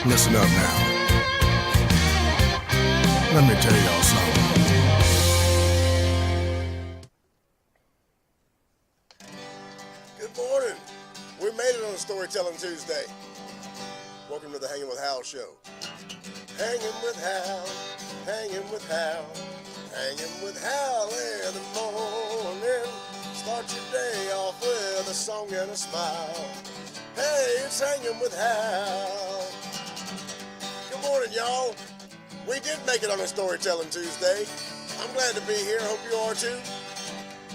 Listen up now. Let me tell y'all something. Good morning. We made it on a Storytelling Tuesday. Welcome to the Hanging with Hal show. Hanging with Hal, hanging with Hal, hanging with Hal in the morning. Start your day off with a song and a smile. Hey, it's Hanging with Hal. Good morning, y'all. We did make it on a Storytelling Tuesday. I'm glad to be here. Hope you are too.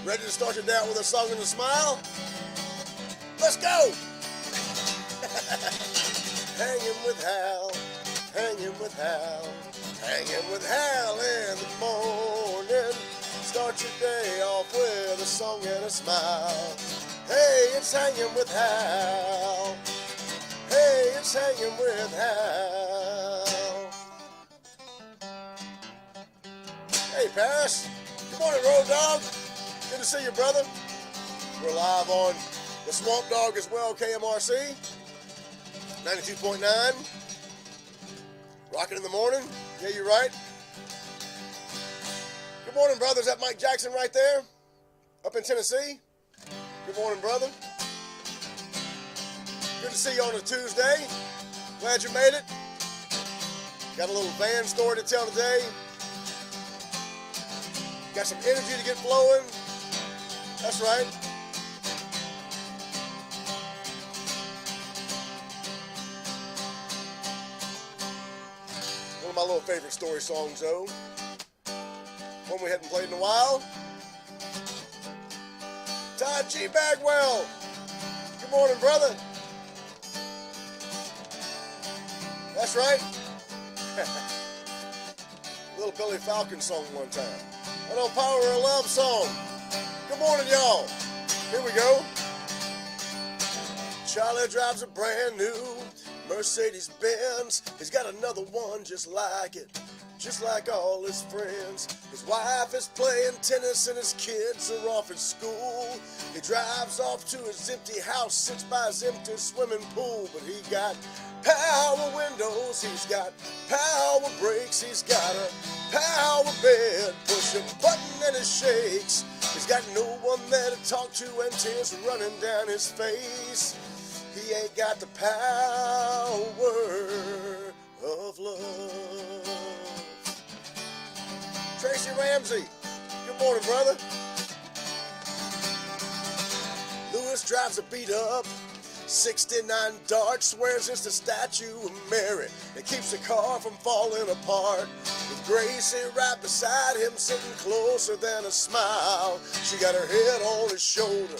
Ready to start your day out with a song and a smile? Let's go! Hanging with Hal, hanging with Hal, hanging with Hal in the morning. Start your day off with a song and a smile. Hey, it's Hanging with Hal. Hey, it's Hanging with Hal. Hey, Paris. Good morning, Road Dog. Good to see you, brother. We're live on the Swamp Dog as well, KMRC. 92.9. Rocking in the morning. Yeah, you're right. Good morning, brother. Is that Mike Jackson right there? Up in Tennessee? Good morning, brother. Good to see you on a Tuesday. Glad you made it. Got a little van story to tell today. Got some energy to get flowing. That's right. One of my little favorite story songs, though. One we hadn't played in a while. Todd G. Bagwell. Good morning, brother. That's right. Little Billy Falcon song one time. An old Power of Love song. Good morning, y'all. Here we go. Charlie drives a brand new Mercedes-Benz. He's got another one just like it, just like all his friends. His wife is playing tennis and his kids are off at school. He drives off to his empty house, sits by his empty swimming pool. But he got power windows, he's got power brakes, he's got a power bed. Push a button and it shakes. He's got no one there to talk to and tears running down his face. He ain't got the power of love. Tracy Ramsey, good morning, brother. Lewis drives a beat up 69 Dart, swears it's the statue of Mary. It keeps the car from falling apart. With Gracie right beside him, sitting closer than a smile. She got her head on his shoulder,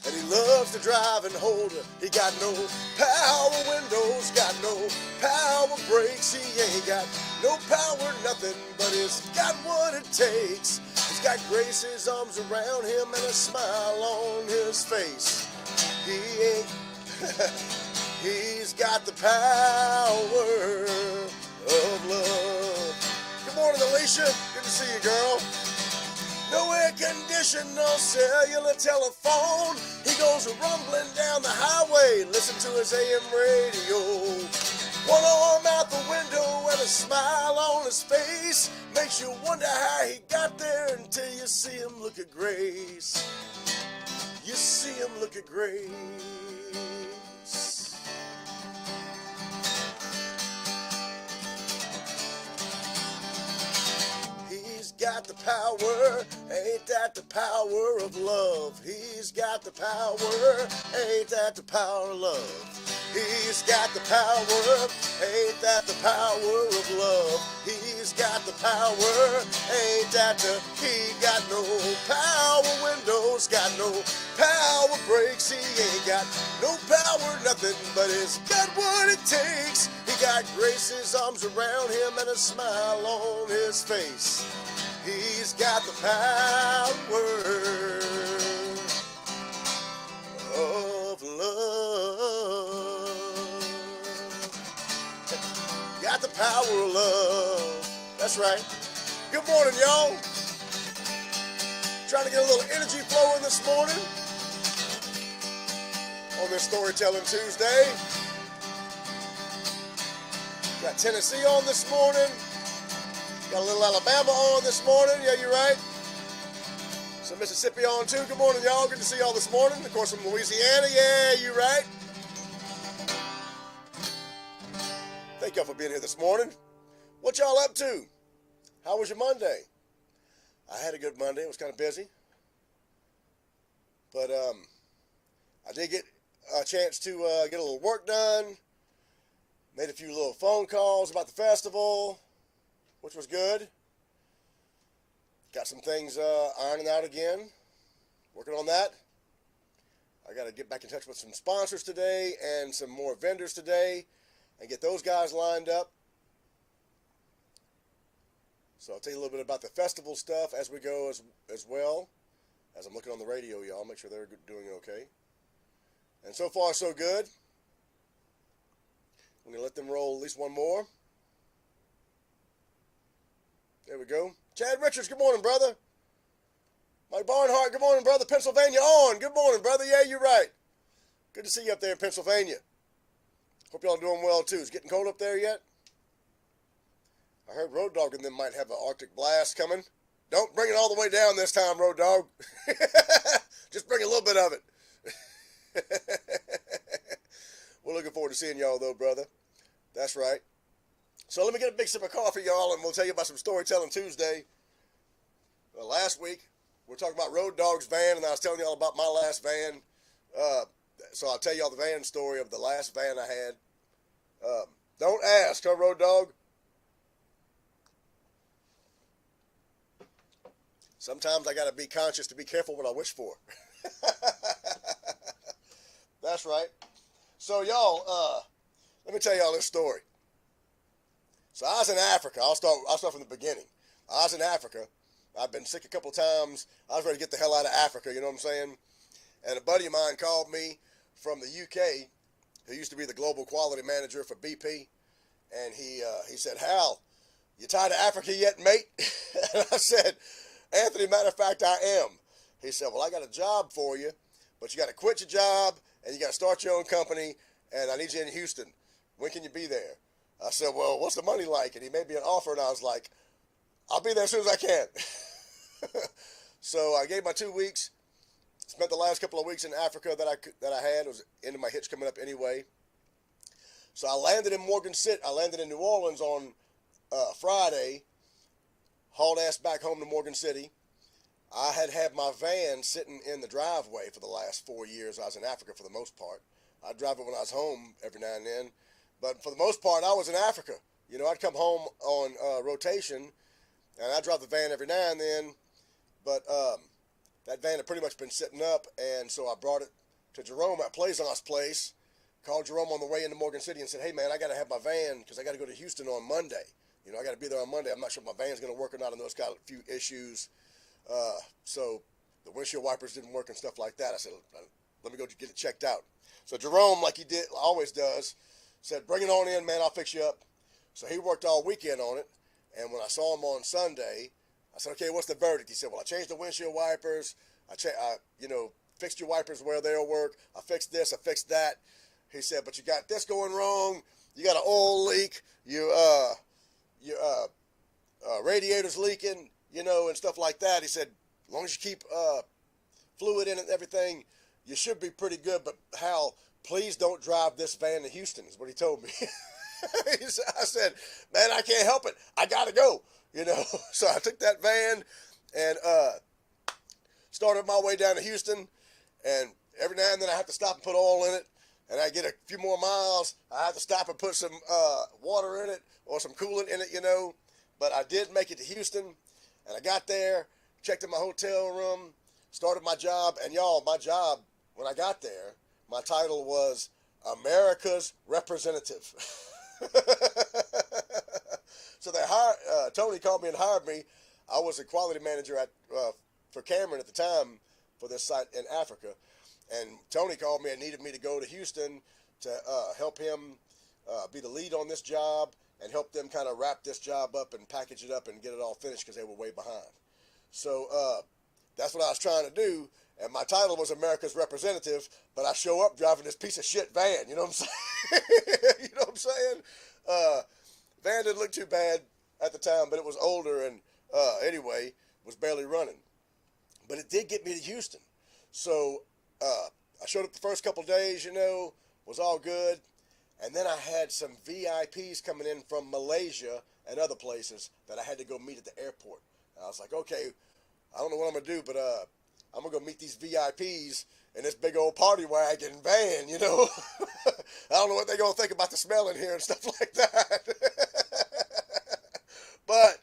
and he loves to drive and hold her. He got no power windows, got no power brakes. He ain't got no power, nothing, but he's got what it takes. He's got Gracie's arms around him and a smile on his face. He ain't, he's got the power of love. Good morning, Alicia. Good to see you, girl. No air condition, no cellular telephone. He goes rumbling down the highway, listen to his AM radio. One arm out the window and a smile on his face. Makes you wonder how he got there until you see him look at Grace. You see him look at Grace. He's got the power, ain't that the power of love? He's got the power, ain't that the power of love? He's got the power, ain't that the power of love? He's got the power, ain't that the, he got no power windows, got no power brakes, he ain't got no power, nothing, but he's got what it takes. He got Grace's arms around him and a smile on his face. He's got the power of love. Got the power of love. That's right. Good morning, y'all. Trying to get a little energy flowing this morning on this Storytelling Tuesday. Got Tennessee on this morning. Got a little Alabama on this morning. Yeah, you're right. Some Mississippi on too. Good morning, y'all. Good to see y'all this morning. Of course, from Louisiana. Yeah, you're right. Thank y'all for being here this morning. What y'all up to? How was your Monday? I had a good Monday. It was kind of busy. But I did get a chance to get a little work done. Made a few little phone calls about the festival, which was good. Got some things ironing out again. Working on that. I got to get back in touch with some sponsors today and some more vendors today and get those guys lined up. So I'll tell you a little bit about the festival stuff as we go as well. As I'm looking on the radio, y'all, make sure they're doing okay. And so far, so good. I'm going to let them roll at least one more. There we go. Chad Richards, good morning, brother. Mike Barnhart, good morning, brother. Pennsylvania on. Good morning, brother. Yeah, you're right. Good to see you up there in Pennsylvania. Hope y'all doing well, too. Is it getting cold up there yet? I heard Road Dogg and them might have an Arctic blast coming. Don't bring it all the way down this time, Road Dogg. Just bring a little bit of it. We're looking forward to seeing y'all, though, brother. That's right. So let me get a big sip of coffee, y'all, and we'll tell you about some Storytelling Tuesday. Last week, we were talking about Road Dogg's van, and I was telling y'all about my last van. So I'll tell y'all the van story of the last van I had. Don't ask, huh, Road Dogg? Sometimes I got to be conscious to be careful what I wish for. That's right. So, y'all, let me tell y'all this story. So I was in Africa. I'll start from the beginning. I was in Africa. I've been sick a couple of times. I was ready to get the hell out of Africa, you know what I'm saying? And a buddy of mine called me from the UK, who used to be the global quality manager for BP, and he said, "Hal, you tired of Africa yet, mate?" And I said, "Anthony, matter of fact, I am." He said, "Well, I got a job for you, but you got to quit your job, and you got to start your own company, and I need you in Houston. When can you be there?" I said, "Well, what's the money like?" And he made me an offer, and I was like, "I'll be there as soon as I can." So I gave my 2 weeks. Spent the last couple of weeks in Africa that I had. It was into my hitch coming up anyway. So I landed in I landed in New Orleans on Friday. Hauled ass back home to Morgan City. I had my van sitting in the driveway for the last 4 years. I was in Africa for the most part. I'd drive it when I was home every now and then. But for the most part, I was in Africa. You know, I'd come home on rotation, and I'd drive the van every now and then. But that van had pretty much been sitting up, and so I brought it to Jerome at Plaisance Place. Called Jerome on the way into Morgan City and said, "Hey, man, I got to have my van because I got to go to Houston on Monday. You know, I got to be there on Monday. I'm not sure if my van's going to work or not. I know it's got a few issues. So the windshield wipers didn't work and stuff like that." I said, "Let me go get it checked out." So Jerome, like he always does, said, "Bring it on in, man. I'll fix you up." So he worked all weekend on it. And when I saw him on Sunday, I said, "Okay, what's the verdict?" He said, "Well, I changed the windshield wipers. I fixed your wipers where they'll work. I fixed this. I fixed that." He said, "But you got this going wrong. You got an oil leak. Your radiator's leaking, you know, and stuff like that." He said, "As long as you keep fluid in it and everything, you should be pretty good. But Hal, please don't drive this van to Houston," is what he told me. I said, "Man, I can't help it. I got to go," you know. So I took that van and started my way down to Houston. And every now and then I have to stop and put oil in it. And I get a few more miles, I have to stop and put some water in it or some coolant in it, you know. But I did make it to Houston, and I got there, checked in my hotel room, started my job. And y'all, my job, when I got there, my title was America's Representative. So they Tony called me and hired me. I was a quality manager for Cameron at the time for this site in Africa. And Tony called me and needed me to go to Houston to help him be the lead on this job and help them kind of wrap this job up and package it up and get it all finished because they were way behind. So that's what I was trying to do. And my title was America's Representative, but I show up driving this piece of shit van. You know what I'm saying? You know what I'm saying? Van didn't look too bad at the time, but it was older and anyway, was barely running. But it did get me to Houston. So I showed up the first couple days, you know, was all good. And then I had some VIPs coming in from Malaysia and other places that I had to go meet at the airport. And I was like, okay, I don't know what I'm going to do, but I'm going to go meet these VIPs in this big old party wagon van, you know. I don't know what they're going to think about the smell in here and stuff like that. But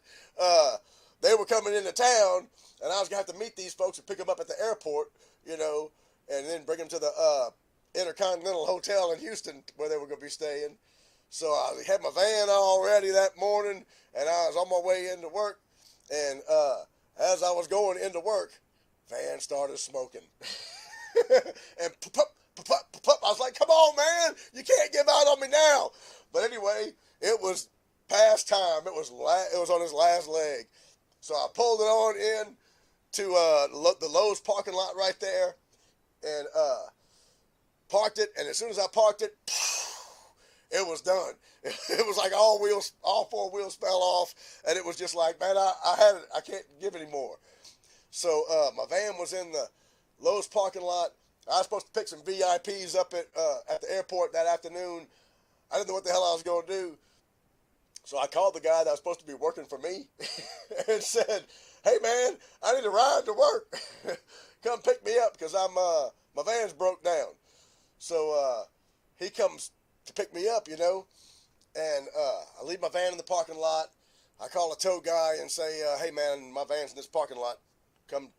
they were coming into town, and I was going to have to meet these folks and pick them up at the airport, you know, and then bring them to the Intercontinental Hotel in Houston where they were going to be staying. So I had my van all ready that morning, and I was on my way into work. And as I was going into work, van started smoking. And I was like, come on, man, you can't give out on me now. But anyway, it was past time. It was on his last leg. So I pulled it on in to the Lowe's parking lot right there, and parked it. And as soon as I parked it, it was done. It was like all four wheels fell off, and it was just like, man, I had it. I can't give any more. So my van was in the Lowe's parking lot. I was supposed to pick some VIPs up at the airport that afternoon. I didn't know what the hell I was going to do. So I called the guy that was supposed to be working for me and said, hey, man, I need a ride to work. Come pick me up because my van's broke down. So he comes to pick me up, you know, and I leave my van in the parking lot. I call a tow guy and say, hey, man, my van's in this parking lot. Come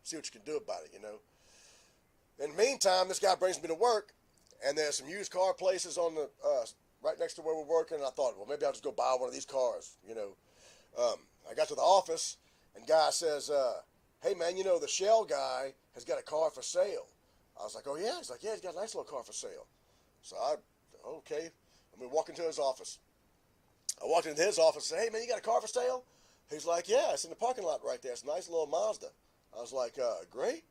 see what you can do about it, you know. In the meantime, this guy brings me to work, and there's some used car places on the right next to where we're working, and I thought, well, maybe I'll just go buy one of these cars, you know. I got to the office, and guy says, hey, man, you know, the Shell guy has got a car for sale. I was like, oh, yeah? He's like, yeah, he's got a nice little car for sale. So okay, I'm going to walk into his office. I walked into his office and said, hey, man, you got a car for sale? He's like, yeah, it's in the parking lot right there. It's a nice little Mazda. I was like, great.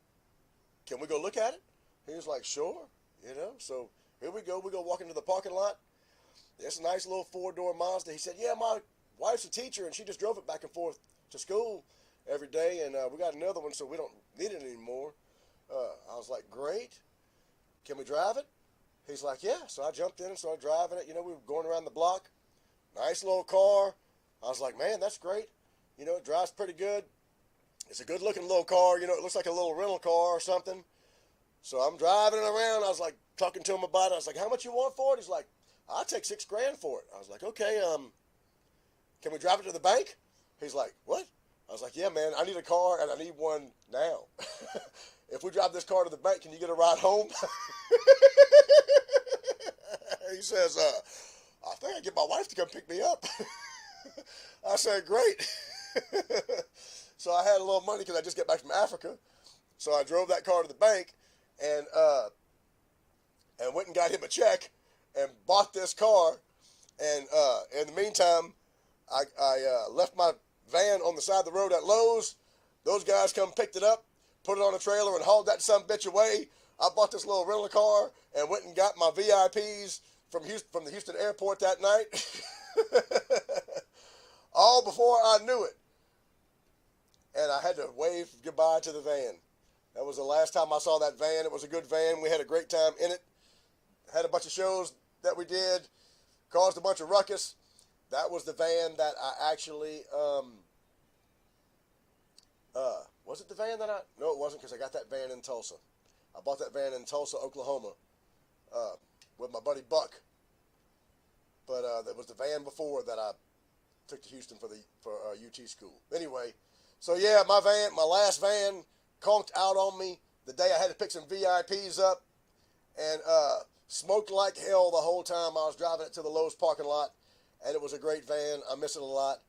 Can we go look at it? He was like, sure, you know. So here we go. We go walk into the parking lot. It's a nice little four-door Mazda. He said, yeah, my wife's a teacher, and she just drove it back and forth to school every day, and we got another one, so we don't need it anymore. I was like, great. Can we drive it? He's like, yeah. So I jumped in and started driving it. You know, we were going around the block. Nice little car. I was like, man, that's great. You know, it drives pretty good. It's a good-looking little car. You know, it looks like a little rental car or something. So I'm driving it around. I was like talking to him about it. I was like, how much you want for it? He's like, I'll take $6,000 for it. I was like, okay, can we drive it to the bank? He's like, what? I was like, yeah, man, I need a car, and I need one now. If we drive this car to the bank, can you get a ride home? He says, I think I can get my wife to come pick me up. I said, great. So I had a little money because I just got back from Africa. So I drove that car to the bank and went and got him a check and bought this car. And in the meantime, I left my van on the side of the road at Lowe's. Those guys come picked it up, put it on a trailer, and hauled that son of a bitch away. I bought this little rental car and went and got my VIPs from the Houston airport that night. All before I knew it. And I had to wave goodbye to the van. That was the last time I saw that van. It was a good van. We had a great time in it. Had a bunch of shows that we did. Caused a bunch of ruckus. That was the van that I actually, was it the van that no, it wasn't, because I got that van in Tulsa. I bought that van in Tulsa, Oklahoma, with my buddy Buck. But that was the van before that I took to Houston for UT school. Anyway, so yeah, my last van conked out on me the day I had to pick some VIPs up, and smoked like hell the whole time I was driving it to the Lowe's parking lot. And it was a great van. I miss it a lot.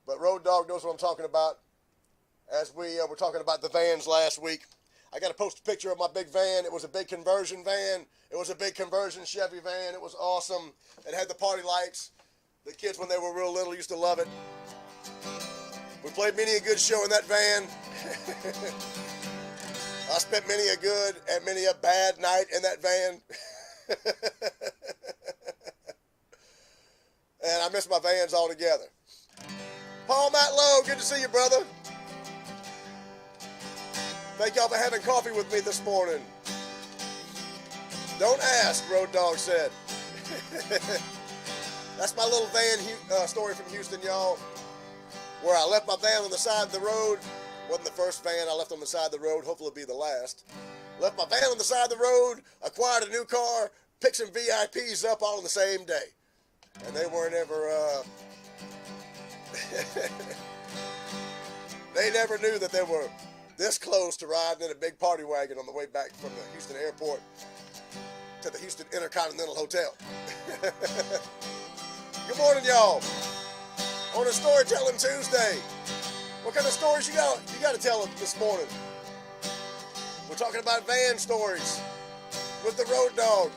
But Road Dogg knows what I'm talking about. As we were talking about the vans last week, I got to post a picture of my big van. It was a big conversion van. It was a big conversion Chevy van. It was awesome. It had the party lights. The kids, when they were real little, used to love it. We played many a good show in that van. I spent many a good and many a bad night in that van. And I miss miss my vans altogether. Paul Matlow, good to see you, brother. Thank y'all for having coffee with me this morning. Don't ask, Road Dog said. That's my little van story from Houston, y'all, where I left my van on the side of the road. Wasn't the first van I left on the side of the road. Hopefully it'll be the last. Left my van on the side of the road, acquired a new car, picked some VIPs up all on the same day. And they weren't ever, they never knew that they were this close to riding in a big party wagon on the way back from the Houston airport to the Houston Intercontinental Hotel. Good morning, y'all. On a Storytelling Tuesday. What kind of stories you got to tell this morning? We're talking about van stories with the Road Dog.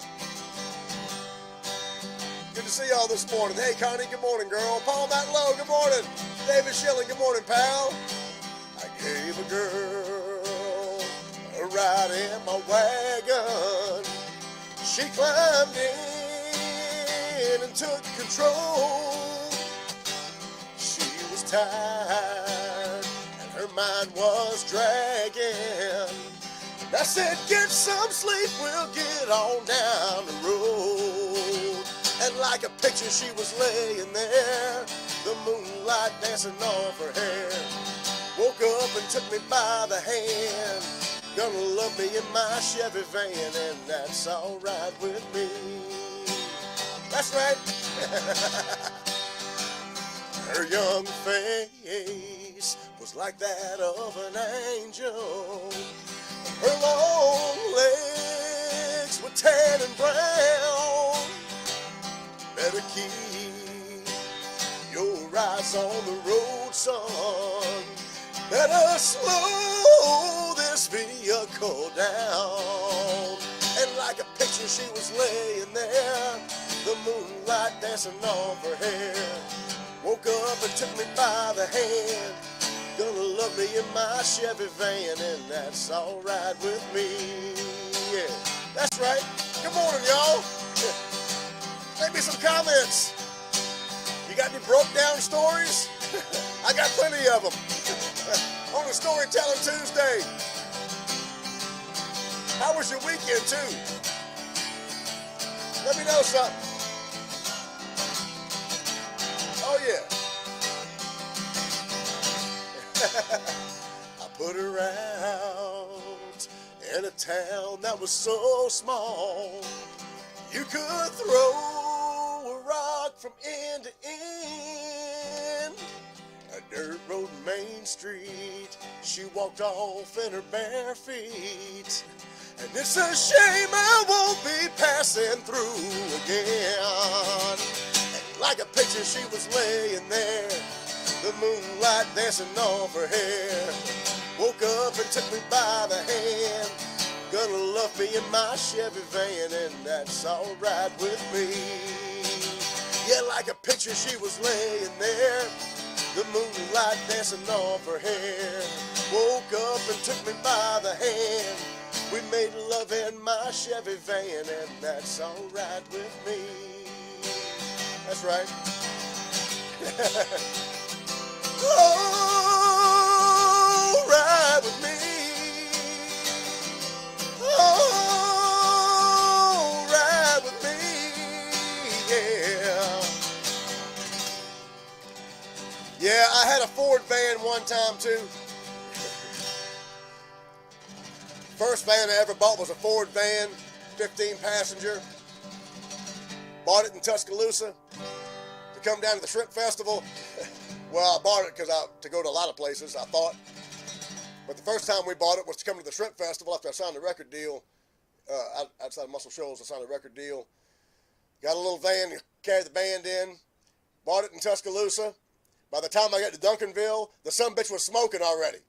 Good to see y'all this morning. Hey, Connie, good morning, girl. Paul Matlow, good morning. David Schilling, good morning, pal. I gave a girl a ride in my wagon. She climbed in and took control. She was tired and her mind was dragging. And I said, get some sleep, we'll get on down the road. And like a picture she was laying there, the moonlight dancing off her hair. Woke up and took me by the hand. Gonna love me in my Chevy van, and that's alright with me. That's right. Her young face was like that of an angel. Her long legs were tan and brown. Better keep your eyes on the road, son. Better slow this vehicle down. And like a picture she was laying there, the moonlight dancing off her hair. Woke up and took me by the hand. Gonna love me in my Chevy van, and that's alright with me. Yeah, that's right. Good morning, y'all. Make me some comments. You got any broke down stories? I got plenty of them. On a Storytelling Tuesday. How was your weekend, too? Let me know something. Oh, yeah. I put her out in a town that was so small. You could throw a rock from end to end. A dirt road, Main Street. She walked off in her bare feet. And it's a shame I won't be passing through again. And like a picture she was laying there, the moonlight dancing off her hair. Woke up and took me by the hand. Gonna love me in my Chevy van, and that's alright with me. Yeah, like a picture she was laying there, the moonlight dancing off her hair. Woke up and took me by the hand. We made love in my Chevy van, and that's alright with me. That's right. Alright with me. Alright with me. Yeah. Yeah, I had a Ford van one time too. First van I ever bought was a Ford van, 15 passenger. Bought it in Tuscaloosa to come down to the Shrimp Festival. Well, I bought it to go to a lot of places, I thought. But the first time we bought it was to come to the Shrimp Festival after I signed a record deal. Outside of Muscle Shoals, I signed a record deal. Got a little van to carry the band in. Bought it in Tuscaloosa. By the time I got to Duncanville, the sumbitch was smoking already.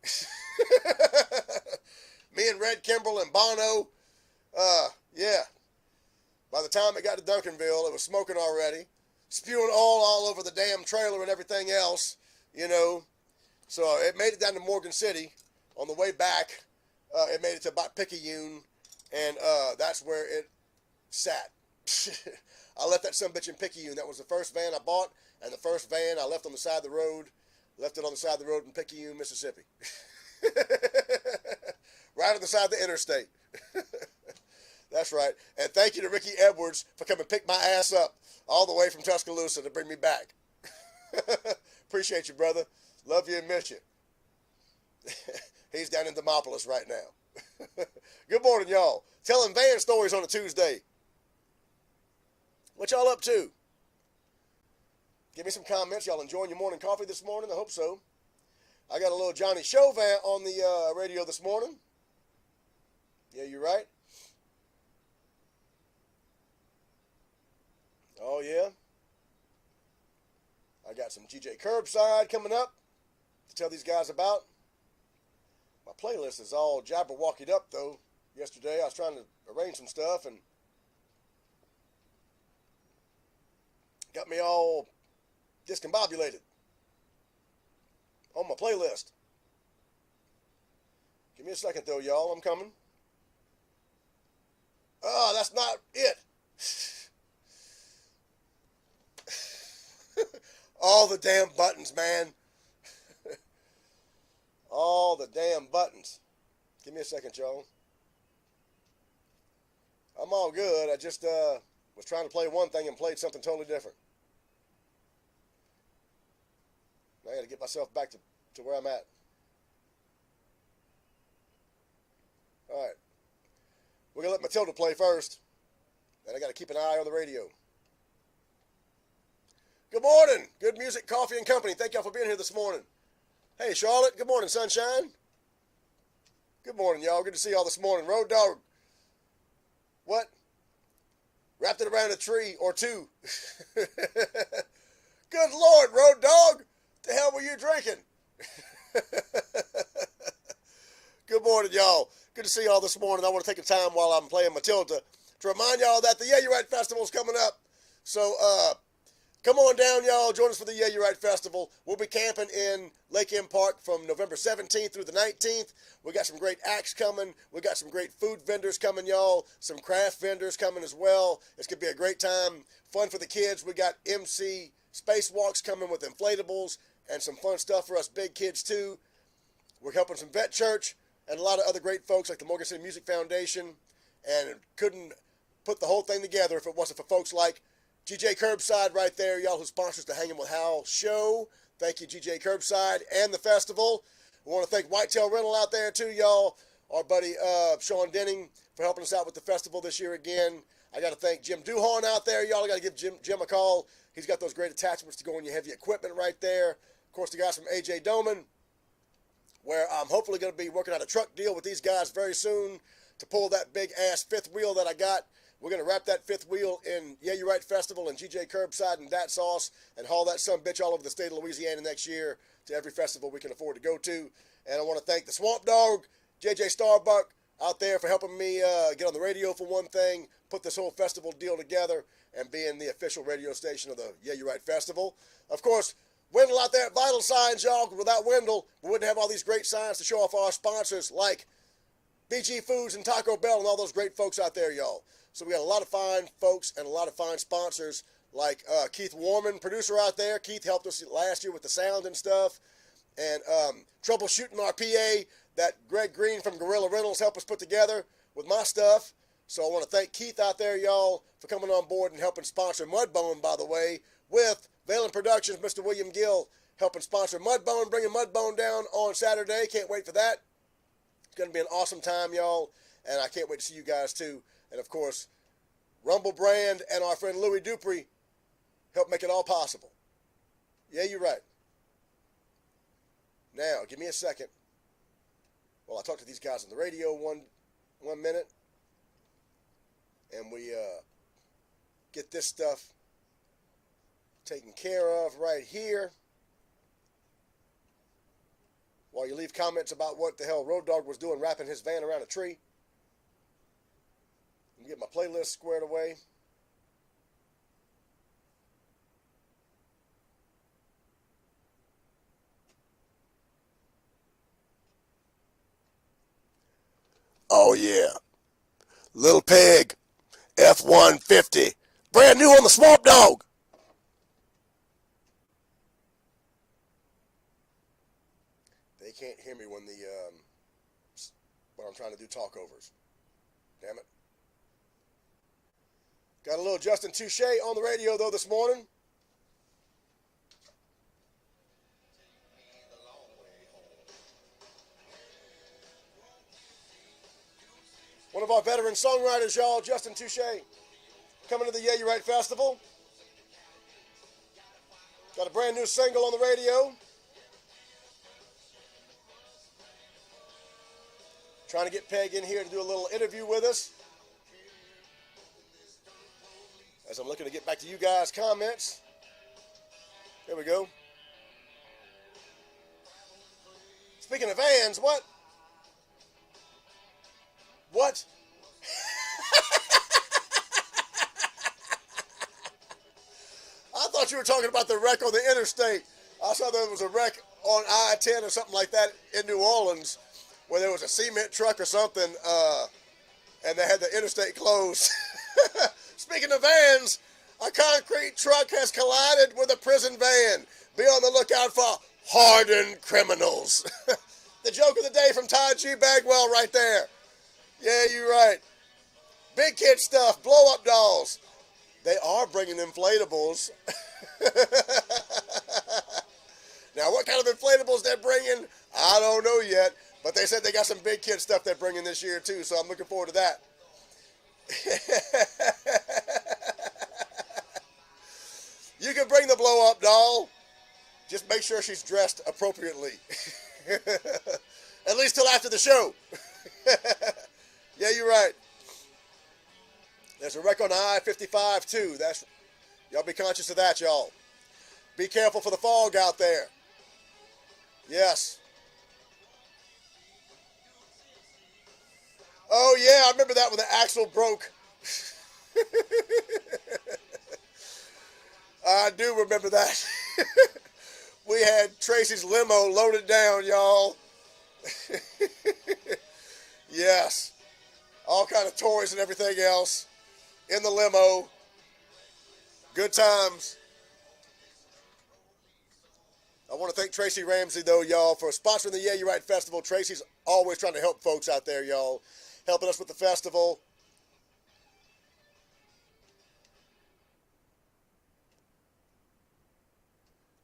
Me and Red Kimbrell and Bono, yeah. By the time it got to Duncanville, it was smoking already. Spewing oil all over the damn trailer and everything else, you know. So it made it down to Morgan City. On the way back, it made it to about Picayune, and that's where it sat I left that sumbitch in Picayune. That was the first van I bought, and the first van I left on the side of the road. Left it on the side of the road in Picayune, Mississippi. Right on the side of the interstate. That's right. And thank you to Ricky Edwards for coming pick my ass up all the way from Tuscaloosa to bring me back. Appreciate you, brother. Love you and miss you. He's down in Demopolis right now. Good morning, y'all. Telling van stories on a Tuesday. What y'all up to? Give me some comments. Y'all enjoying your morning coffee this morning? I hope so. I got a little Johnny Chauvin on the radio this morning. Yeah, you're right. Oh, yeah. I got some GJ Curbside coming up to tell these guys about. My playlist is all jabberwockied up, though. Yesterday, I was trying to arrange some stuff and got me all discombobulated on my playlist. Give me a second, though, y'all. I'm coming. Oh, that's not it. All the damn buttons, man. All the damn buttons. Give me a second, y'all. I'm all good. I just was trying to play one thing and played something totally different. Now I got to get myself back to where I'm at. All right. We're going to let Matilda play first. And I got to keep an eye on the radio. Good morning. Good music, coffee, and company. Thank y'all for being here this morning. Hey, Charlotte. Good morning, sunshine. Good morning, y'all. Good to see y'all this morning. Road Dog. What? Wrapped it around a tree or two. Good Lord, Road Dog. The hell were you drinking? Good morning, y'all. Good to see y'all this morning. I want to take a time while I'm playing Matilda to remind y'all that the Yeah, You're Right Festival is coming up. So, come on down, y'all. Join us for the Yeah, You're Right Festival. We'll be camping in Lake M Park from November 17th through the 19th. We got some great acts coming. We got some great food vendors coming, y'all. Some craft vendors coming as well. It's going to be a great time. Fun for the kids. We got MC spacewalks coming with inflatables and some fun stuff for us big kids, too. We're helping some vet church and a lot of other great folks like the Morgan City Music Foundation. And couldn't put the whole thing together if it wasn't for folks like GJ Curbside right there, y'all, who sponsors the Hanging with Hal show. Thank you, GJ Curbside and the festival. We want to thank Whitetail Rental out there, too, y'all. Our buddy Sean Denning for helping us out with the festival this year again. I got to thank Jim Duhorn out there, y'all. I got to give Jim a call. He's got those great attachments to go on your heavy equipment right there. Of course, the guys from AJ Doman, where I'm hopefully going to be working out a truck deal with these guys very soon to pull that big-ass fifth wheel that I got. We're going to wrap that fifth wheel in Yeah, You're Right Festival and GJ Curbside and that sauce and haul that sumbitch all over the state of Louisiana next year to every festival we can afford to go to. And I want to thank the Swamp Dog, JJ Starbuck, out there for helping me get on the radio for one thing, put this whole festival deal together, and being the official radio station of the Yeah, You're Right Festival. Of course, Wendell out there at Vital Signs, y'all. Without Wendell, we wouldn't have all these great signs to show off our sponsors like BG Foods and Taco Bell and all those great folks out there, y'all. So we got a lot of fine folks and a lot of fine sponsors like Keith Warman, producer out there. Keith helped us last year with the sound and stuff. And troubleshooting our PA that Greg Green from Gorilla Rentals helped us put together with my stuff. So I want to thank Keith out there, y'all, for coming on board and helping sponsor Mudbone, by the way, with Valen Productions, Mr. William Gill, helping sponsor Mudbone, bringing Mudbone down on Saturday. Can't wait for that. It's going to be an awesome time, y'all, and I can't wait to see you guys, too. And, of course, Rumble Brand and our friend Louis Dupree help make it all possible. Yeah, you're right. Now, give me a second. Well, I talk to these guys on the radio one minute, and we get this stuff taken care of right here. While you leave comments about what the hell Road Dog was doing wrapping his van around a tree. Let me get my playlist squared away. Oh, yeah. Little Pig F-150. Brand new on the Swamp Dog. They can't hear me when I'm trying to do talkovers. Damn it. Got a little Justin Touche on the radio, though, this morning. One of our veteran songwriters, y'all, Justin Touche, coming to the Yeah, You're Right Festival. Got a brand new single on the radio. Trying to get Peg in here to do a little interview with us. As I'm looking to get back to you guys' comments. There we go. Speaking of vans, what? What? I thought you were talking about the wreck on the interstate. I saw there was a wreck on I-10 or something like that in New Orleans where there was a cement truck or something and they had the interstate closed. Speaking of vans, a concrete truck has collided with a prison van. Be on the lookout for hardened criminals. The joke of the day from Todd G. Bagwell right there. Yeah, you're right. Big kid stuff, blow-up dolls. They are bringing inflatables. Now, what kind of inflatables they're bringing, I don't know yet. But they said they got some big kid stuff they're bringing this year, too. So I'm looking forward to that. You can bring the blow-up doll. Just make sure she's dressed appropriately. At least till after the show. Yeah, you're right. There's a wreck on I-55 too. Y'all be conscious of that, y'all. Be careful for the fog out there. Yes. Oh yeah, I remember that when the axle broke. I do remember that. We had Tracy's limo loaded down, y'all. Yes. All kind of toys and everything else in the limo. Good times. I want to thank Tracy Ramsey, though, y'all, for sponsoring the Yeah, You're Right Festival. Tracy's always trying to help folks out there, y'all. Helping us with the festival.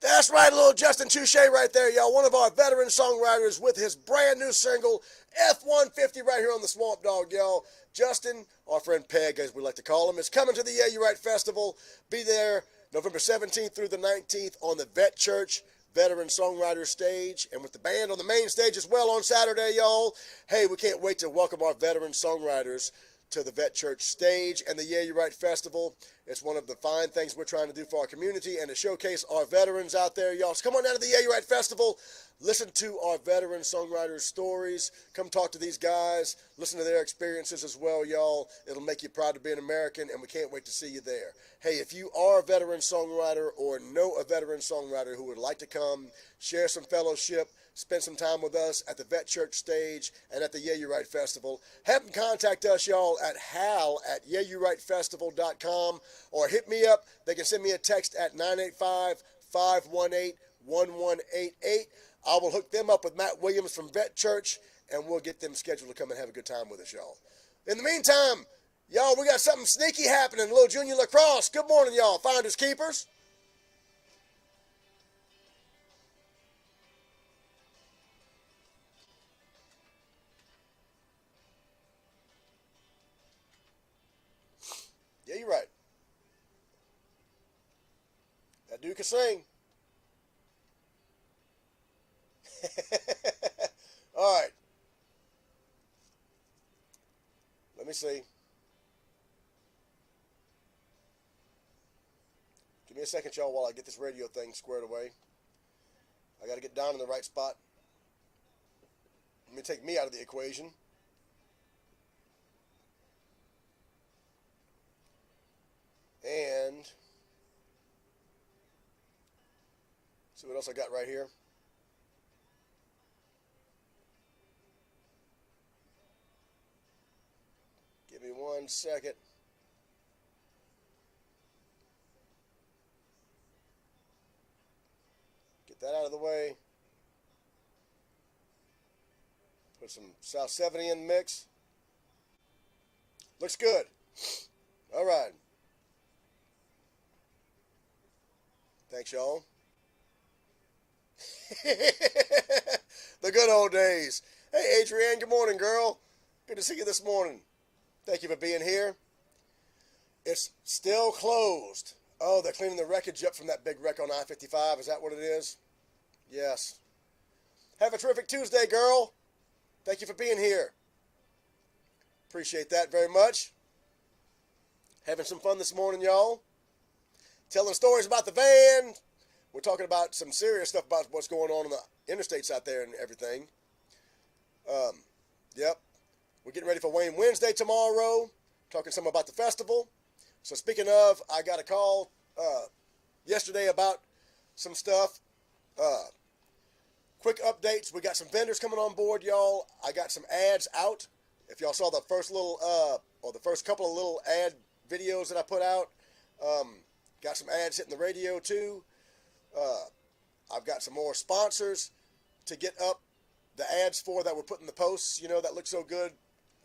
That's right, little Justin Touche right there, y'all. One of our veteran songwriters with his brand new single, F-150, right here on the Swamp Dog, y'all. Justin, our friend Peg, as we like to call him, is coming to the Yeah, You're Right Festival. Be there November 17th through the 19th on the Vet Church Veteran Songwriter Stage, and with the band on the main stage as well on Saturday, y'all. Hey, we can't wait to welcome our veteran songwriters to the Vet Church stage and the Yeah, You're Right Festival. It's one of the fine things we're trying to do for our community and to showcase our veterans out there, y'all. So come on down to the Yeah, You're Right Festival. Listen to our veteran songwriters' stories. Come talk to these guys. Listen to their experiences as well, y'all. It'll make you proud to be an American, and we can't wait to see you there. Hey, if you are a veteran songwriter or know a veteran songwriter who would like to come, share some fellowship, spend some time with us at the Vet Church stage and at the Yeah, You're Right Festival, have them contact us, y'all, at hal@yeahyourrightfestival.com, or hit me up. They can send me a text at 985-518-1188. I will hook them up with Matt Williams from Vet Church, and we'll get them scheduled to come and have a good time with us, y'all. In the meantime, y'all, we got something sneaky happening. Little junior lacrosse. Good morning, y'all. Finders keepers. Yeah, you're right. That dude can sing. All right. Let me see. Give me a second, y'all, while I get this radio thing squared away. I got to get down in the right spot. Let me take me out of the equation. And see what else I got right here. Give me 1 second. that out of the way. Put some South 70 in the mix. Looks good. All right. Thanks, y'all. The good old days. Hey, Adrienne, good morning, girl. Good to see you this morning. Thank you for being here. It's still closed. Oh, they're cleaning the wreckage up from that big wreck on I-55. Is that what it is? Yes. Have a terrific Tuesday, girl. Thank you for being here. Appreciate that very much. Having some fun this morning, y'all. Telling stories about the van. We're talking about some serious stuff about what's going on the interstates out there and everything. Yep. We're getting ready for Wayne Wednesday tomorrow. Talking some about the festival. So speaking of, I got a call yesterday about some stuff. Quick updates. We got some vendors coming on board, y'all. I got some ads out. If y'all saw the first little, or the first couple of little ad videos that I put out, got some ads hitting the radio too. I've got some more sponsors to get up the ads for that we're putting the posts, you know, that look so good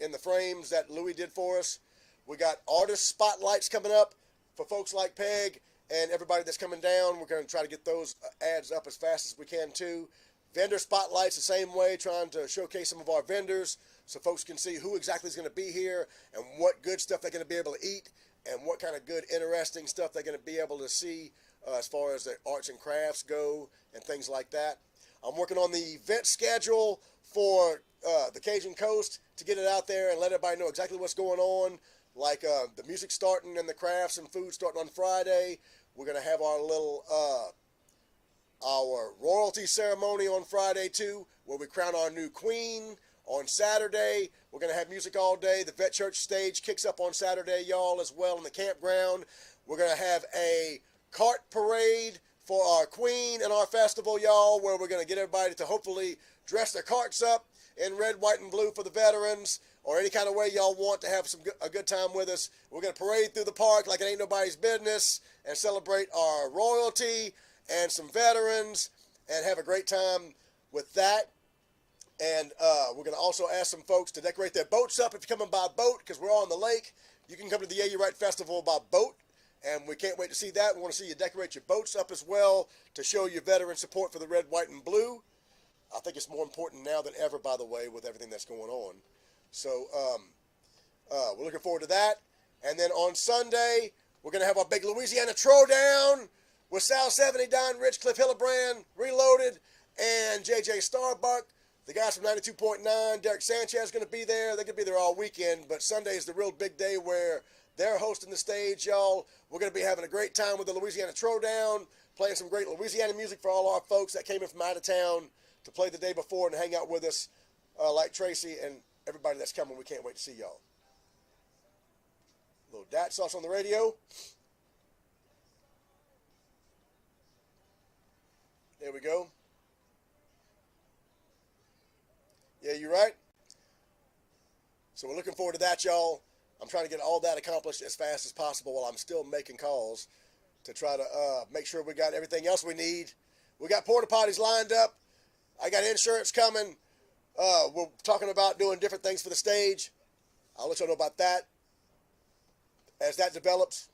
in the frames that Louis did for us. We got artist spotlights coming up for folks like Peg and everybody that's coming down. We're going to try to get those ads up as fast as we can too. Vendor spotlights the same way, trying to showcase some of our vendors so folks can see who exactly is going to be here and what good stuff they're going to be able to eat and what kind of good, interesting stuff they're going to be able to see as far as the arts and crafts go and things like that. I'm working on the event schedule for the Cajun Coast to get it out there and let everybody know exactly what's going on. Like the music starting and the crafts and food starting on Friday. We're going to have our little our royalty ceremony on Friday too, where we crown our new queen. On Saturday, we're going to have music all day. The Vet Church stage kicks up on Saturday, y'all, as well in the campground. We're going to have a cart parade for our queen and our festival, y'all, where we're going to get everybody to hopefully dress their carts up in red, white, and blue for the veterans, or any kind of way y'all want to have a good time with us. We're going to parade through the park like it ain't nobody's business and celebrate our royalty and some veterans and have a great time with that. And we're going to also ask some folks to decorate their boats up if you're coming by boat, because we're on the lake. You can come to the Yeah You're Right Festival by boat, and we can't wait to see that. We want to see you decorate your boats up as well to show your veteran support for the red, white, and blue. I think it's more important now than ever, by the way, with everything that's going on. So we're looking forward to that. And then on Sunday, we're going to have our big Louisiana Throwdown with South 70, Don Rich, Cliff Hillebrand, Reloaded, and JJ Starbuck. The guys from 92.9, Derek Sanchez is going to be there. They're going to be there all weekend, but Sunday is the real big day where they're hosting the stage, y'all. We're going to be having a great time with the Louisiana Throwdown, playing some great Louisiana music for all our folks that came in from out of town to play the day before and hang out with us, like Tracy and everybody that's coming. We can't wait to see y'all. A little dat sauce on the radio. There we go. Yeah, you're right. So we're looking forward to that, y'all. I'm trying to get all that accomplished as fast as possible while I'm still making calls to try to make sure we got everything else we need. We got porta potties lined up. I got insurance coming. We're talking about doing different things for the stage. I'll let y'all know about that as that develops.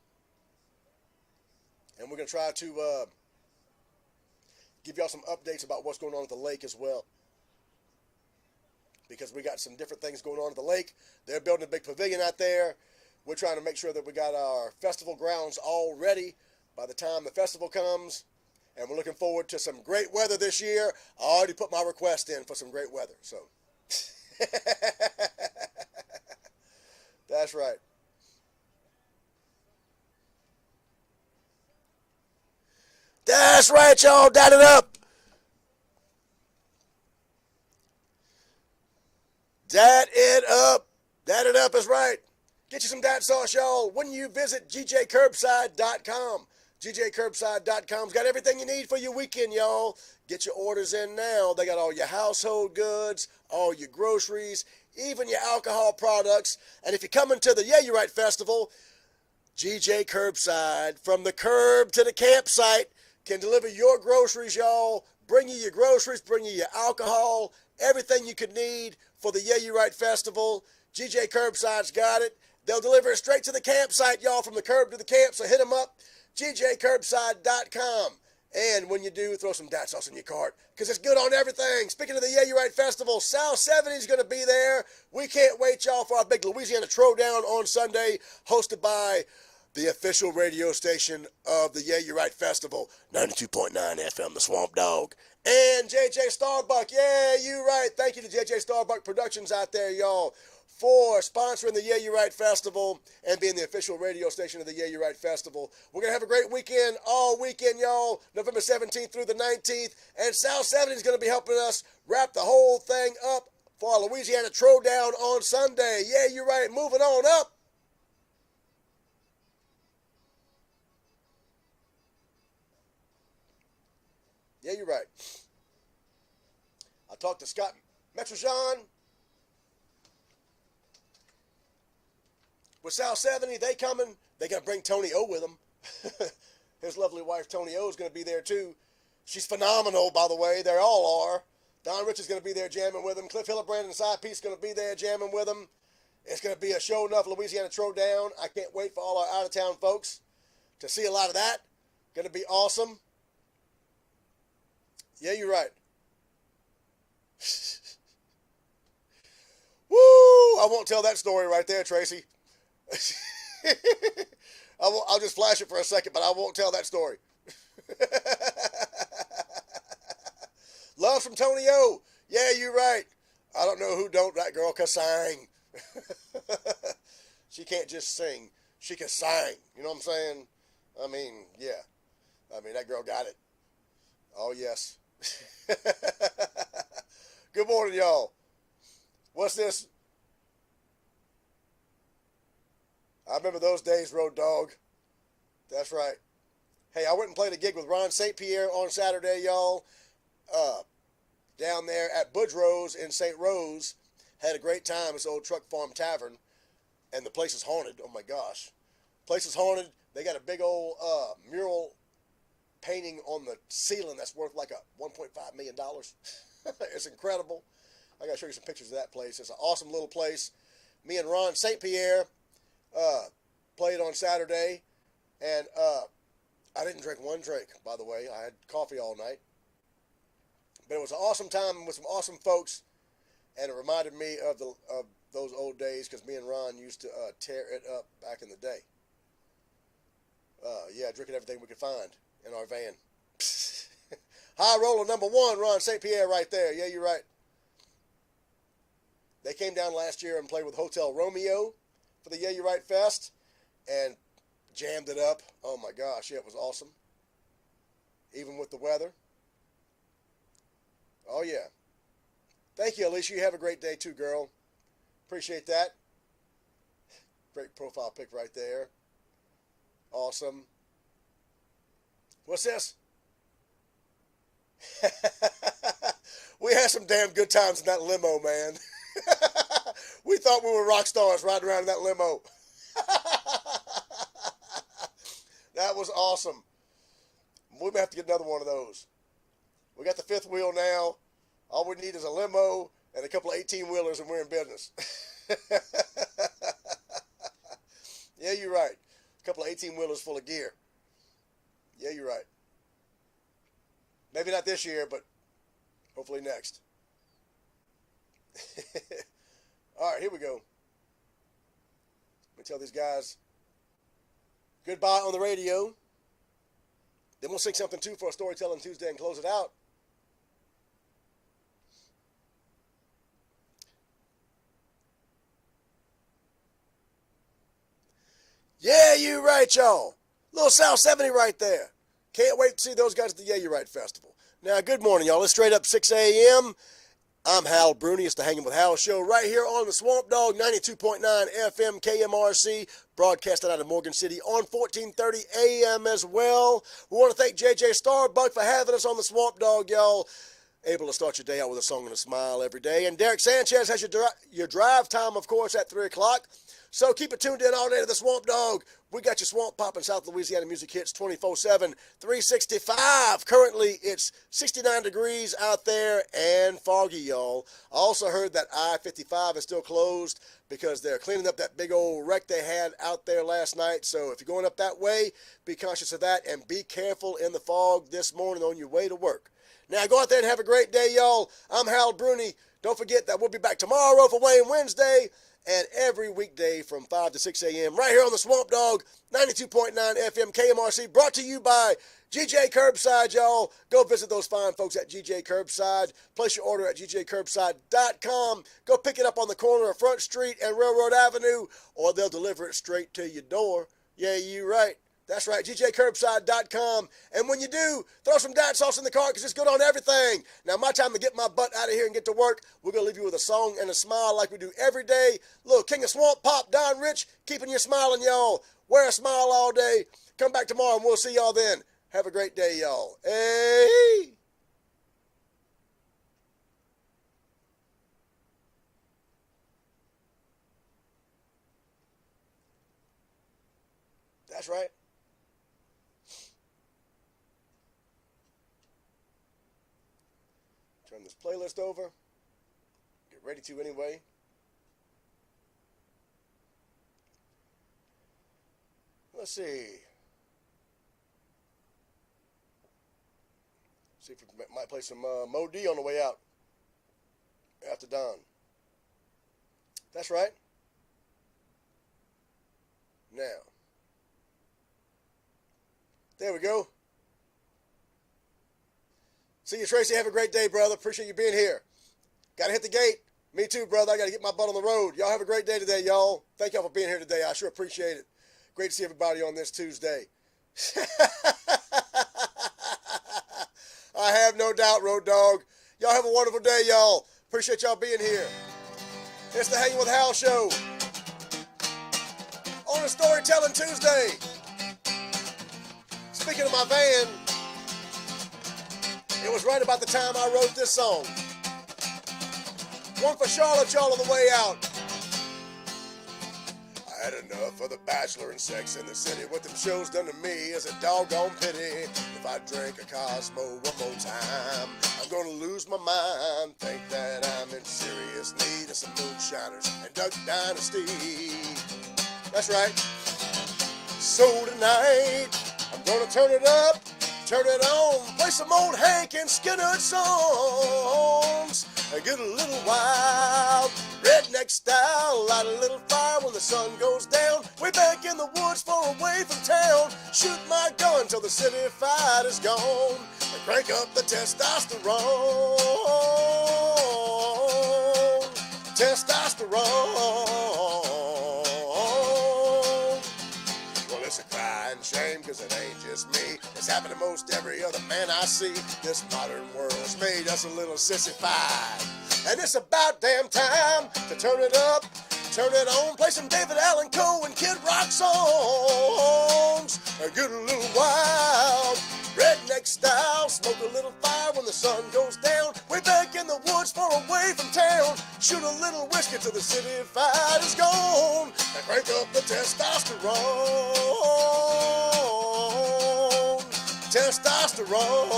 And we're going to try to give y'all some updates about what's going on at the lake as well, because we got some different things going on at the lake. They're building a big pavilion out there. We're trying to make sure that we got our festival grounds all ready by the time the festival comes. And we're looking forward to some great weather this year. I already put my request in for some great weather. So that's right. That's right, y'all. Dat it up. Dat it up. Dat it up is right. Get you some dat sauce, y'all, when you visit gjcurbside.com. gjcurbside.com's got everything you need for your weekend, y'all. Get your orders in now. They got all your household goods, all your groceries, even your alcohol products. And if you're coming to the Yeah You're Right Festival, GJ Curbside, from the curb to the campsite, can deliver your groceries, y'all, bring you your groceries, bring you your alcohol, everything you could need for the Yeah You Right Festival. GJ Curbside's got it. They'll deliver it straight to the campsite, y'all, from the curb to the camp, so hit them up, gjcurbside.com. And when you do, throw some dat sauce in your cart, because it's good on everything. Speaking of the Yeah You Right Festival, South 70's going to be there. We can't wait, y'all, for our big Louisiana Throwdown on Sunday, hosted by the official radio station of the Yeah You Right Festival, 92.9 FM, The Swamp Dog. And JJ Starbuck, yeah, you right. Thank you to JJ Starbuck Productions out there, y'all, for sponsoring the Yeah You Right Festival and being the official radio station of the Yeah You Right Festival. We're going to have a great weekend all weekend, y'all, November 17th through the 19th. And South 70 is going to be helping us wrap the whole thing up for our Louisiana Throwdown on Sunday. Yeah, you're right. Moving on up. Yeah, you're right. I talked to Scott Metrojean with South 70. They coming. They got to bring Tony O with them. His lovely wife, Tony O, is going to be there, too. She's phenomenal, by the way. They all are. Don Rich is going to be there jamming with them. Cliff Hillebrand and Side Piece is going to be there jamming with them. It's going to be a show enough Louisiana Throwdown. I can't wait for all our out-of-town folks to see a lot of that. Going to be awesome. Yeah, you're right. Woo! I won't tell that story right there, Tracy. I'll just flash it for a second, but I won't tell that story. Love from Tony O. Yeah, you're right. I don't know who don't. That girl can sing. She can't just sing. She can sing. You know what I'm saying? I mean, yeah. I mean, that girl got it. Oh, yes. Good morning, y'all. What's this? I remember those days, Road Dog. That's right. Hey, I went and played a gig with Ron St. Pierre on Saturday, y'all. Down there at Boudreaux's in St. Rose. Had a great time. It's Old Truck Farm Tavern. And the place is haunted. Oh, my gosh. Place is haunted. They got a big old mural painting on the ceiling that's worth like a $1.5 million. It's incredible. I got to show you some pictures of that place. It's an awesome little place. Me and Ron St. Pierre played on Saturday. And I didn't drink one drink, by the way. I had coffee all night. But it was an awesome time with some awesome folks. And it reminded me of those old days because me and Ron used to tear it up back in the day. Yeah, drinking everything we could find in our van. High roller number one, Ron St. Pierre right there. Yeah, you're right. They came down last year and played with Hotel Romeo for the Yeah, You're Right Fest and jammed it up. Oh my gosh, yeah, it was awesome. Even with the weather. Oh yeah. Thank you, Alicia. You have a great day too, girl. Appreciate that. Great profile pic right there. Awesome. What's this? We had some damn good times in that limo, man. We thought we were rock stars riding around in that limo. That was awesome. We may have to get another one of those. We got the fifth wheel now. All we need is a limo and a couple of 18-wheelers and we're in business. Yeah, you're right. A couple of 18-wheelers full of gear. Yeah, you're right. Maybe not this year, but hopefully next. All right, here we go. Let me tell these guys goodbye on the radio. Then we'll sing something too for a Storytelling Tuesday and close it out. Yeah, you right, y'all. Little South 70 right there. Can't wait to see those guys at the Yeah, You're Right Festival. Now, good morning, y'all. It's straight up 6 a.m. I'm Hal Bruni. It's the Hanging with Hal show right here on the Swamp Dog, 92.9 FM KMRC, broadcasted out of Morgan City on 1430 AM as well. We want to thank JJ Starbuck for having us on the Swamp Dog, y'all. Able to start your day out with a song and a smile every day. And Derek Sanchez has your drive time, of course, at 3 o'clock. So keep it tuned in all day to the Swamp Dog. We got your swamp popping South Louisiana music hits 24/7, 365. Currently, it's 69 degrees out there and foggy, y'all. I also heard that I-55 is still closed because they're cleaning up that big old wreck they had out there last night. So if you're going up that way, be conscious of that and be careful in the fog this morning on your way to work. Now, go out there and have a great day, y'all. I'm Hal Bruni. Don't forget that we'll be back tomorrow for Wayne Wednesday and every weekday from 5 to 6 a.m. right here on the Swamp Dog, 92.9 FM KMRC, brought to you by GJ Curbside, y'all. Go visit those fine folks at GJ Curbside. Place your order at gjcurbside.com. Go pick it up on the corner of Front Street and Railroad Avenue, or they'll deliver it straight to your door. Yeah, you right. That's right, gjcurbside.com. And when you do, throw some diet sauce in the cart because it's good on everything. Now, my time to get my butt out of here and get to work. We're going to leave you with a song and a smile like we do every day. Little King of Swamp Pop, Don Rich, keeping you smiling, y'all. Wear a smile all day. Come back tomorrow and we'll see y'all then. Have a great day, y'all. Hey! That's right. Turn this playlist over. Get ready to anyway. Let's see. See if we might play some Mo D on the way out. After dawn. That's right. Now. There we go. See you, Tracy. Have a great day, brother. Appreciate you being here. Got to hit the gate. Me too, brother. I got to get my butt on the road. Y'all have a great day today, y'all. Thank y'all for being here today. I sure appreciate it. Great to see everybody on this Tuesday. I have no doubt, Road Dog. Y'all have a wonderful day, y'all. Appreciate y'all being here. It's the Hanging with Hal show on a Storytelling Tuesday. Speaking of my van, it was right about the time I wrote this song. One for Charlotte, y'all, on the way out. I had enough of the Bachelor and Sex in the City. What them shows done to me is a doggone pity. If I drink a Cosmo one more time, I'm gonna lose my mind. Think that I'm in serious need of some moonshiners and Duck Dynasty. That's right. So tonight, I'm gonna turn it up, turn it on, play some old Hank and Skinner songs, and get a little wild, redneck style, light a little fire when the sun goes down, way back in the woods far away from town, shoot my gun till the city fight is gone, and crank up the testosterone, testosterone. It's a crying shame, cause it ain't just me. It's happened to most every other man I see. This modern world's made us a little sissified. And it's about damn time to turn it up, turn it on, play some David Allen Coe and Kid Rock songs, and get a little wild, redneck style, smoke a little fire when the sun goes down, way back in the woods far away from town, shoot a little whiskey till the city fight is gone, and crank up the testosterone, testosterone.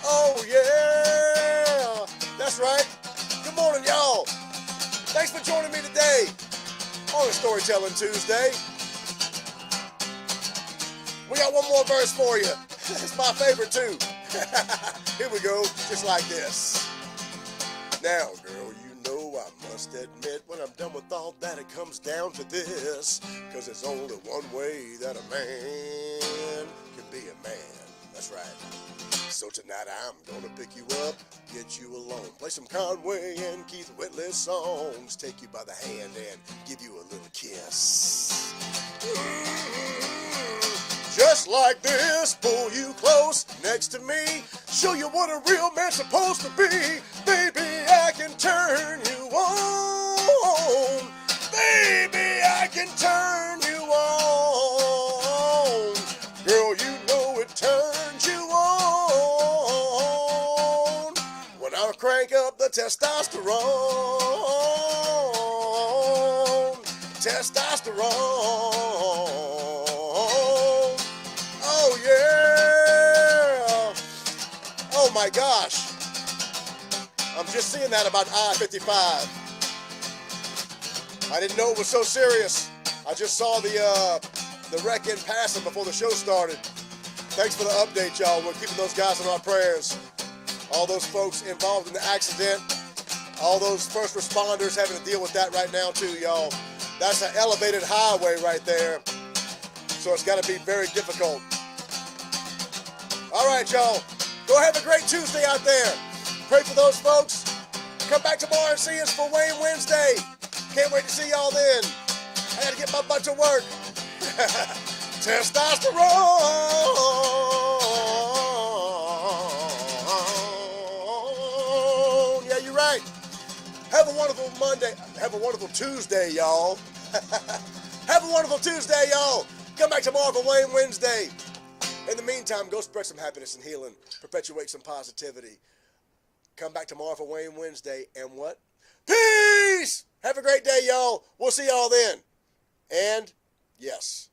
Oh yeah, that's right. Good morning, y'all. Thanks for joining me today on a Storytelling Tuesday. We got one more verse for you. It's my favorite too. Here we go, just like this. Now, girl, you know I must admit when I'm done with all that it comes down to this. Cause there's only one way that a man can be a man. That's right. So tonight I'm gonna pick you up, get you alone, play some Conway and Keith Whitley songs, take you by the hand and give you a little kiss. Just like this, pull you close next to me, show you what a real man's supposed to be. Baby, I can turn you on. Baby, I can turn you on. Girl, you know it turns you on when I crank up the testosterone. testosterone. Oh, yeah. Oh, my gosh. I'm just seeing that about I-55. I didn't know it was so serious. I just saw the wreck in passing before the show started. Thanks for the update, y'all. We're keeping those guys in our prayers. All those folks involved in the accident. All those first responders having to deal with that right now, too, y'all. That's an elevated highway right there. So it's got to be very difficult. All right, y'all. Go have a great Tuesday out there. Pray for those folks. Come back tomorrow and see us for Wayne Wednesday. Can't wait to see y'all then. I got to get my butt to work. Testosterone. Yeah, you're right. Have a wonderful Monday. Have a wonderful Tuesday, y'all. Have a wonderful Tuesday, y'all. Come back tomorrow for Wayne Wednesday. In the meantime, go spread some happiness and healing. Perpetuate some positivity. Come back tomorrow for Wayne Wednesday. And what? Peace! Have a great day, y'all. We'll see y'all then. And, yes.